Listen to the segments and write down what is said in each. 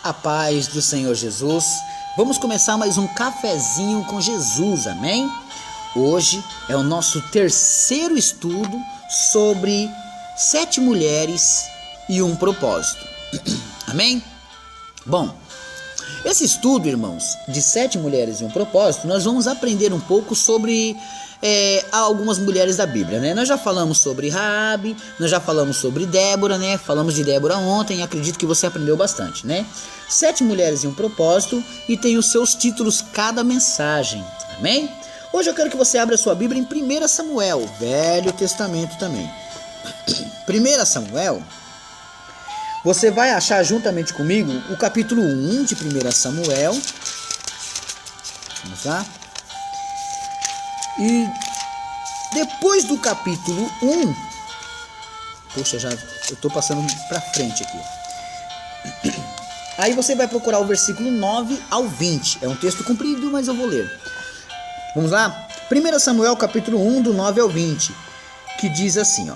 A paz do Senhor Jesus. Vamos começar mais um cafezinho com Jesus, amém? Hoje é o nosso terceiro estudo sobre 7 mulheres e um propósito, amém? Bom, esse estudo, irmãos, de 7 mulheres e um propósito, nós vamos aprender um pouco sobre algumas mulheres da Bíblia, né? Nós já falamos sobre Raabe, nós já falamos sobre Débora, né? Falamos de Débora ontem, acredito que você aprendeu bastante, né? 7 mulheres e um propósito, e tem os seus títulos cada mensagem, amém? Hoje eu quero que você abra a sua Bíblia em 1 Samuel, Velho Testamento também. 1 Samuel, você vai achar juntamente comigo o capítulo 1 de 1 Samuel. Vamos lá. E depois do capítulo 1, poxa, eu estou passando para frente aqui. Aí você vai procurar o versículo 9 ao 20. É um texto comprido, mas eu vou ler. Vamos lá? 1 Samuel capítulo 1, do 9 ao 20, que diz assim, ó.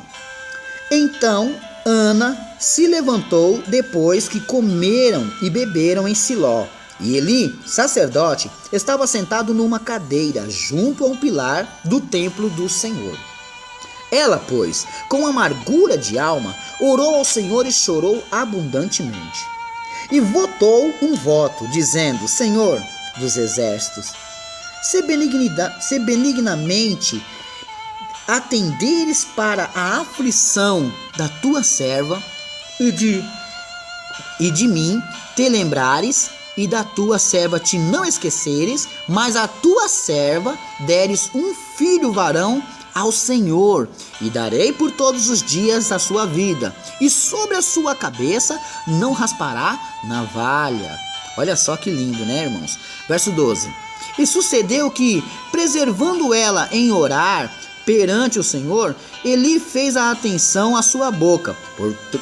Então Ana se levantou depois que comeram e beberam em Siló. E Eli, sacerdote, estava sentado numa cadeira junto a um pilar do templo do Senhor. Ela, pois, com amargura de alma, orou ao Senhor e chorou abundantemente. E votou um voto, dizendo: Senhor dos exércitos, se benignamente atenderes para a aflição da tua serva, e de mim te lembrares, e da tua serva te não esqueceres, mas a tua serva deres um filho varão ao Senhor, e darei por todos os dias da sua vida, e sobre a sua cabeça não raspará navalha. Olha só que lindo, né, irmãos? Verso 12. E sucedeu que, preservando ela em orar perante o Senhor, Eli fez a atenção à sua boca,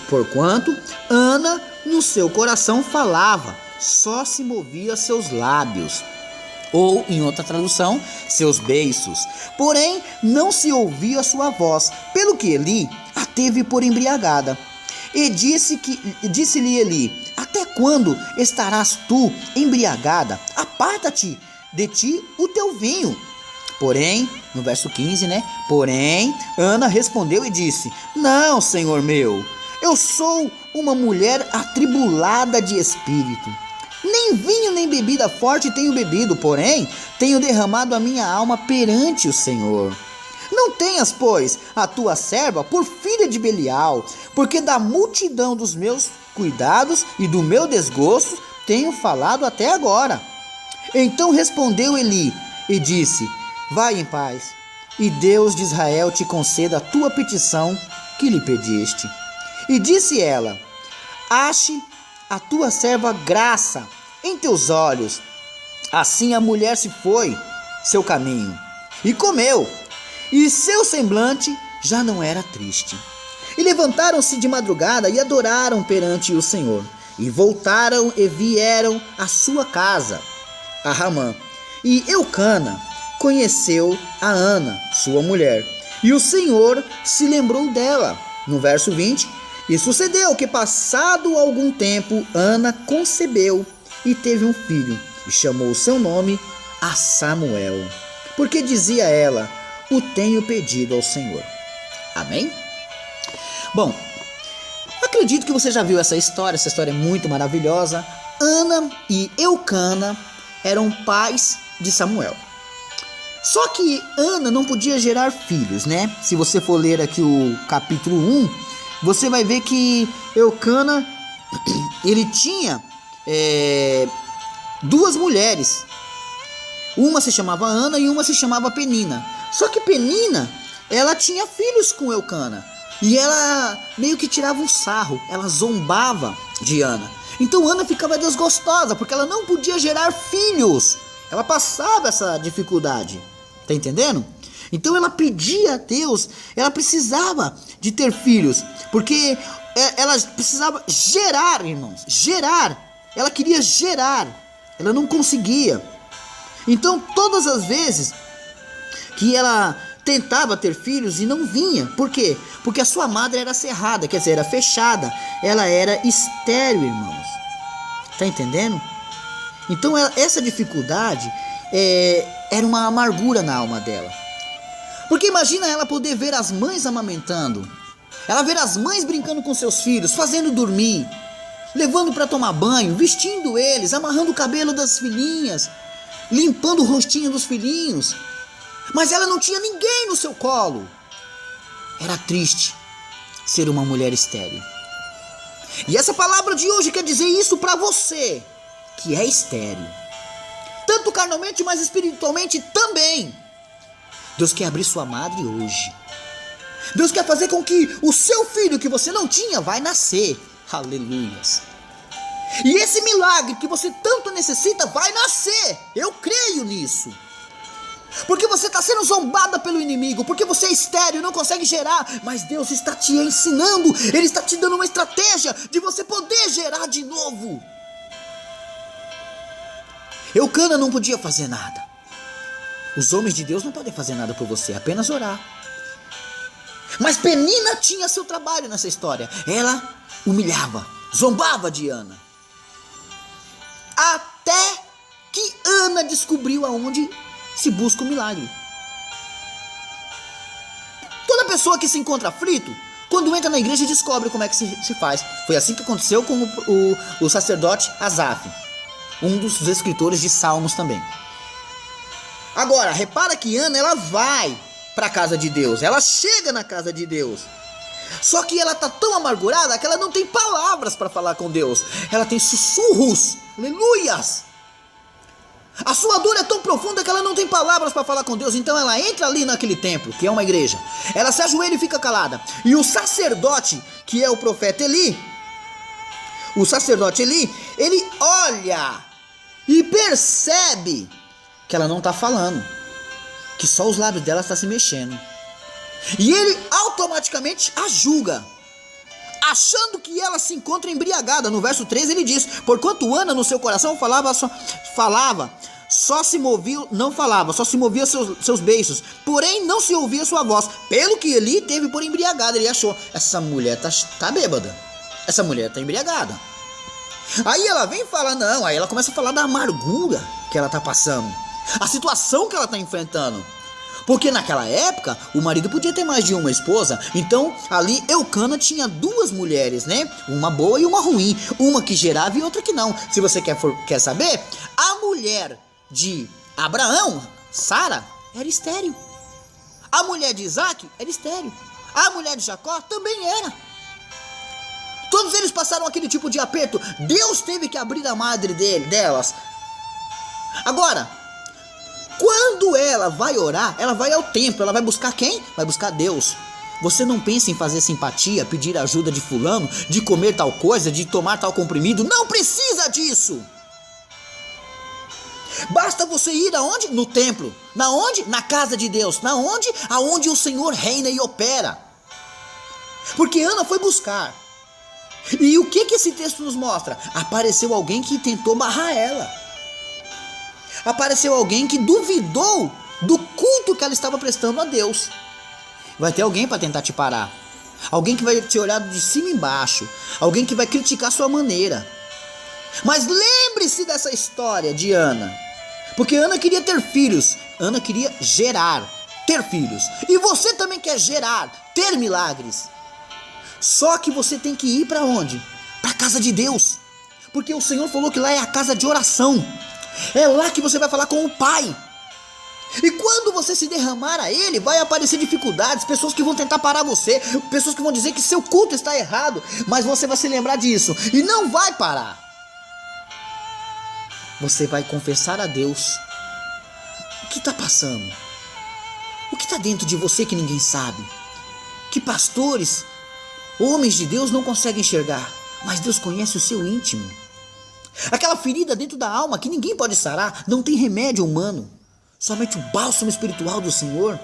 porquanto Ana no seu coração falava, só se movia seus lábios, ou em outra tradução, seus beiços, porém não se ouvia a sua voz, pelo que Eli a teve por embriagada. E disse-lhe Eli: até quando estarás tu embriagada? Aparta-te de ti o teu vinho. Porém, no verso 15, né? Porém, Ana respondeu e disse: não, senhor meu, eu sou uma mulher atribulada de espírito. Nem vinho nem bebida forte tenho bebido, porém tenho derramado a minha alma perante o Senhor. Não tenhas, pois, a tua serva por filha de Belial, porque da multidão dos meus cuidados e do meu desgosto tenho falado até agora. Então respondeu Eli e disse: vai em paz, e Deus de Israel te conceda a tua petição que lhe pediste. E disse ela: ache a tua serva graça em teus olhos. Assim a mulher se foi seu caminho e comeu, e seu semblante já não era triste. E levantaram-se de madrugada e adoraram perante o Senhor, e voltaram e vieram à sua casa, a Ramã. E Eucana conheceu a Ana, sua mulher, e o Senhor se lembrou dela. No verso 20, e sucedeu que, passado algum tempo, Ana concebeu e teve um filho, e chamou o seu nome a Samuel, porque dizia ela: o tenho pedido ao Senhor. Amém? Bom, acredito que você já viu essa história é muito maravilhosa. Ana e Eucana eram pais de Samuel. Só que Ana não podia gerar filhos, né? Se você for ler aqui o capítulo 1, você vai ver que Eucana, ele tinha 2 mulheres. Uma se chamava Ana e uma se chamava Penina. Só que Penina, ela tinha filhos com Eucana, e ela meio que tirava um sarro, ela zombava de Ana. Então Ana ficava desgostosa, porque ela não podia gerar filhos. Ela passava essa dificuldade, tá entendendo? Então ela pedia a Deus, ela precisava de ter filhos, porque ela precisava gerar, irmãos, gerar. Ela queria gerar, ela não conseguia. Então todas as vezes que ela tentava ter filhos e não vinha, por quê? Porque a sua madre era cerrada, quer dizer, era fechada, ela era estéril, irmãos. Está entendendo? Então essa dificuldade era uma amargura na alma dela. Porque imagina ela poder ver as mães amamentando, ela ver as mães brincando com seus filhos, fazendo dormir, levando para tomar banho, vestindo eles, amarrando o cabelo das filhinhas, limpando o rostinho dos filhinhos. Mas ela não tinha ninguém no seu colo. Era triste ser uma mulher estéril. E essa palavra de hoje quer dizer isso para você, que é estéril. Tanto carnalmente, mas espiritualmente também. Deus quer abrir sua madre hoje. Deus quer fazer com que o seu filho que você não tinha vai nascer. Aleluias. E esse milagre que você tanto necessita vai nascer. Eu creio nisso. Porque você está sendo zombada pelo inimigo, porque você é estéril, não consegue gerar, mas Deus está te ensinando, Ele está te dando uma estratégia de você poder gerar de novo. Eucana não podia fazer nada. Os homens de Deus não podem fazer nada por você, apenas orar. Mas Penina tinha seu trabalho nessa história. Ela humilhava, zombava de Ana. Até que Ana descobriu aonde se busca o milagre. Toda pessoa que se encontra aflito, quando entra na igreja, descobre como é que se faz. Foi assim que aconteceu com o sacerdote Asaf, um dos escritores de Salmos também. Agora, repara que Ana, ela vai para a casa de Deus, ela chega na casa de Deus. Só que ela está tão amargurada que ela não tem palavras para falar com Deus. Ela tem sussurros, aleluias. A sua dor é tão profunda que ela não tem palavras para falar com Deus. Então ela entra ali naquele templo, que é uma igreja. Ela se ajoelha e fica calada. E o sacerdote, que é o profeta Eli, ele olha e percebe que ela não está falando, que só os lábios dela estão se mexendo. E ele automaticamente a julga, achando que ela se encontra embriagada. No verso 13 ele diz: porquanto Ana no seu coração só se movia seus beiços, porém não se ouvia sua voz. Pelo que Eli teve por embriagada. Ele achou: essa mulher tá bêbada, essa mulher tá embriagada. Aí ela vem e fala, não, aí ela começa a falar da amargura que ela tá passando, a situação que ela tá enfrentando. Porque naquela época, o marido podia ter mais de uma esposa. Então, ali, Eucana tinha duas mulheres, né? Uma boa e uma ruim. Uma que gerava e outra que não. Se você quer saber, a mulher de Abraão, Sara, era estéril. A mulher de Isaac era estéril. A mulher de Jacó também era. Todos eles passaram aquele tipo de aperto. Deus teve que abrir a madre delas. Agora, quando ela vai orar, ela vai ao templo, ela vai buscar quem? Vai buscar Deus. Você não pensa em fazer simpatia, pedir ajuda de fulano, de comer tal coisa, de tomar tal comprimido. Não precisa disso. Basta você ir aonde? No templo. Na onde? Na casa de Deus. Na onde? Aonde o Senhor reina e opera. Porque Ana foi buscar. E o que esse texto nos mostra? Apareceu alguém que tentou barrar ela. Apareceu alguém que duvidou do culto que ela estava prestando a Deus. Vai ter alguém para tentar te parar. Alguém que vai te olhar de cima e embaixo. Alguém que vai criticar sua maneira. Mas lembre-se dessa história de Ana. Porque Ana queria ter filhos. Ana queria gerar, ter filhos. E você também quer gerar, ter milagres. Só que você tem que ir para onde? Para a casa de Deus. Porque o Senhor falou que lá é a casa de oração. É lá que você vai falar com o Pai. E quando você se derramar a Ele, vai aparecer dificuldades, pessoas que vão tentar parar você, pessoas que vão dizer que seu culto está errado, mas você vai se lembrar disso e não vai parar. Você vai confessar a Deus o que está passando, o que está dentro de você que ninguém sabe, que pastores, homens de Deus não conseguem enxergar, mas Deus conhece o seu íntimo. Aquela ferida dentro da alma que ninguém pode sarar, não tem remédio humano, somente o bálsamo espiritual do Senhor.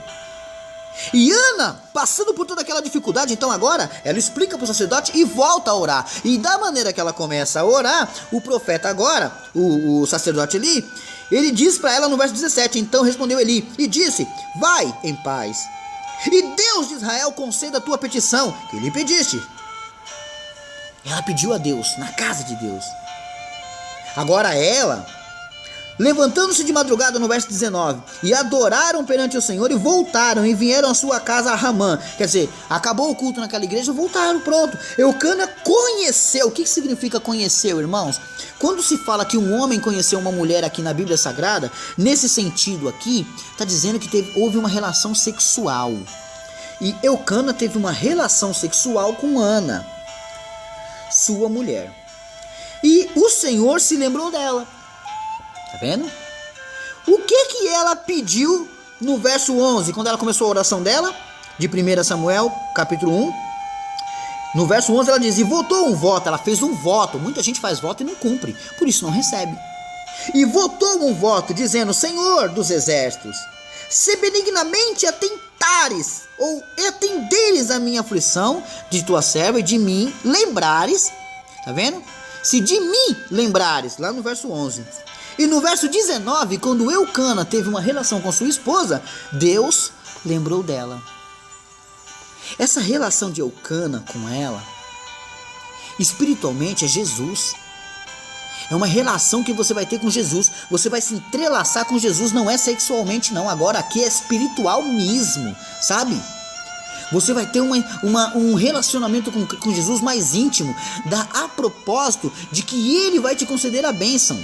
E Ana, passando por toda aquela dificuldade, então agora ela explica para o sacerdote e volta a orar. E da maneira que ela começa a orar, o profeta agora, o sacerdote Eli, ele diz para ela no verso 17, então respondeu Eli e disse: vai em paz, e Deus de Israel conceda a tua petição que lhe pediste. Ela pediu a Deus, na casa de Deus. Agora ela, levantando-se de madrugada, no verso 19, e adoraram perante o Senhor, e voltaram, e vieram à sua casa a Ramã. Quer dizer, acabou o culto naquela igreja, voltaram, pronto. Eucana conheceu. O que significa conheceu, irmãos? Quando se fala que um homem conheceu uma mulher aqui na Bíblia Sagrada, nesse sentido aqui, está dizendo que houve uma relação sexual. E Eucana teve uma relação sexual com Ana, sua mulher. E o Senhor se lembrou dela. Tá vendo? O que ela pediu no verso 11, quando ela começou a oração dela, de 1 Samuel, capítulo 1. No verso 11 ela diz, e votou um voto, ela fez um voto. Muita gente faz voto e não cumpre, por isso não recebe. E votou um voto, dizendo, Senhor dos exércitos, se benignamente atentares, ou atenderes a minha aflição de tua serva e de mim lembrares, tá vendo? Se de mim lembrares, lá no verso 11. E no verso 19, quando Eucana teve uma relação com sua esposa, Deus lembrou dela. Essa relação de Eucana com ela, espiritualmente, é Jesus. É uma relação que você vai ter com Jesus. Você vai se entrelaçar com Jesus, não é sexualmente não. Agora aqui é espiritual mesmo, sabe? Você vai ter um relacionamento com Jesus mais íntimo, a propósito de que Ele vai te conceder a bênção.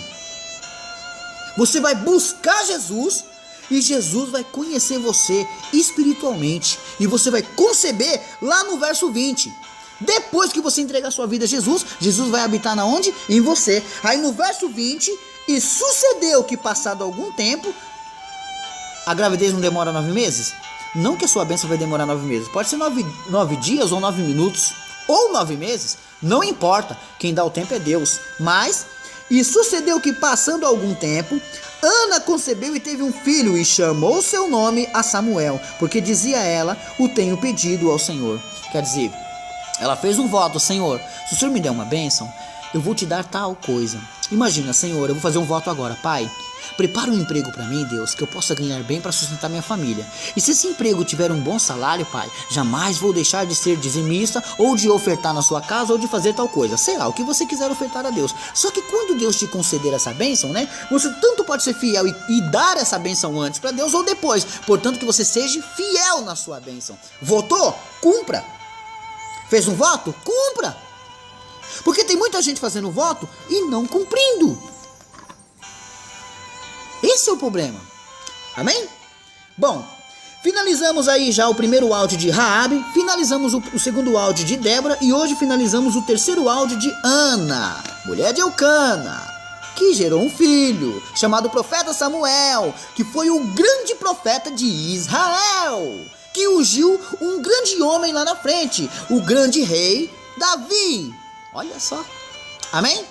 Você vai buscar Jesus e Jesus vai conhecer você espiritualmente. E você vai conceber lá no verso 20. Depois que você entregar sua vida a Jesus, Jesus vai habitar na onde? Em você. Aí no verso 20, e sucedeu que passado algum tempo, a gravidez não demora 9 meses? Não que a sua bênção vai demorar 9 meses. Pode ser 9 dias ou 9 minutos ou 9 meses. Não importa. Quem dá o tempo é Deus. Mas... E sucedeu que, passando algum tempo, Ana concebeu e teve um filho, e chamou seu nome a Samuel, porque dizia ela, o tenho pedido ao Senhor. Quer dizer, ela fez um voto, Senhor, se o Senhor me der uma bênção, eu vou te dar tal coisa. Imagina, Senhor, eu vou fazer um voto agora, Pai, prepara um emprego para mim, Deus, que eu possa ganhar bem para sustentar minha família. E se esse emprego tiver um bom salário, Pai, jamais vou deixar de ser dizimista, ou de ofertar na sua casa, ou de fazer tal coisa. Sei lá, o que você quiser ofertar a Deus. Só que quando Deus te conceder essa bênção, né, você tanto pode ser fiel e dar essa bênção antes para Deus, ou depois. Portanto, que você seja fiel na sua bênção. Votou? Cumpra. Fez um voto? Cumpra. Porque tem muita gente fazendo voto e não cumprindo. Esse é o problema. Amém? Bom, finalizamos aí já o primeiro áudio de Raabe, finalizamos o segundo áudio de Débora e hoje finalizamos o terceiro áudio de Ana, mulher de Eucana, que gerou um filho, chamado profeta Samuel, que foi o grande profeta de Israel, que ungiu um grande homem lá na frente, o grande rei Davi. Olha só. Amém?